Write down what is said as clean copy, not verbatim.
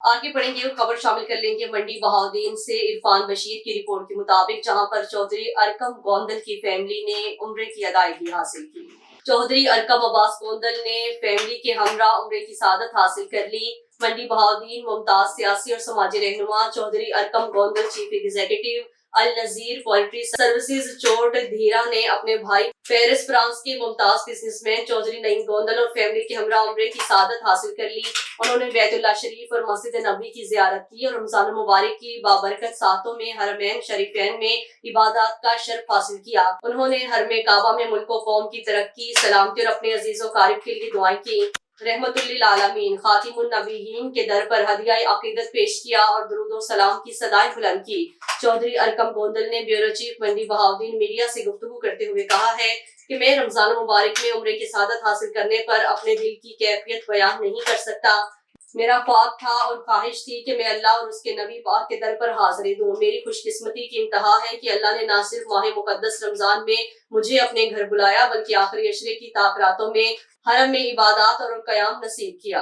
आगे बढ़ेंगे और खबर शामिल कर लेंगे मंडी बहाउद्दीन से इरफान बशीर की रिपोर्ट के मुताबिक, जहां पर चौधरी अरकम गोंदल की फैमिली ने उम्रे की अदायगी हासिल की। चौधरी अरकम अब्बास गोंदल ने फैमिली के हमरा उम्रे की सादत हासिल कर ली। मंडी बहाउद्दीन मुमताज सियासी और समाजी रहनुमा Chaudhry Arqam Gondal chief executive Al Nazir poultry services Chot Dheera ने अपने भाई पेरिस फ्रांस के मुमताज बिजनेसमैन चौधरी नईम गोंदल और फैमिली के हमरा उम्रे की सादत हासिल कर ली। उन्होंने बैतुल्लाह शरीफ और मस्जिद नबी की जियारत की और रमजान मुबारक की बाबरकत सातों में हरमैन शरीफैन में इबादत का शर्फ हासिल किया। उन्होंने हरमे काबा में मुल्क व कौम की तरक्की, सलामती और अपने अजीजों कारिब के लिए दुआएं की। रहमतुल्लिल आलमीन खातिमुन नबीयीन के दर पर हदिया अकीदत पेश किया और दुरूद सलाम की सदाएं बुलंद की। चौधरी अरकम गोंदल ने ब्यूरो चीफ मंडी बहाउद्दीन मीडिया से गुफ्तगू करते हुए कहा है कि मैं रमजान मुबारक में उम्रे की सादत हासिल करने पर अपने दिल की कैफियत बयान नहीं कर सकता। मेरा ख्वाब था और ख्वाहिश थी कि मैं अल्लाह और उसके नबी पाक के दर पर हाजिरी दूं। मेरी खुशकिस्मती की इंतहा है कि अल्लाह ने ना सिर्फ माह मुकद्दस रमजान में मुझे अपने घर बुलाया, बल्कि आखिरी अशरे की ताक रातों में हरम में इबादत और क़याम नसीब किया।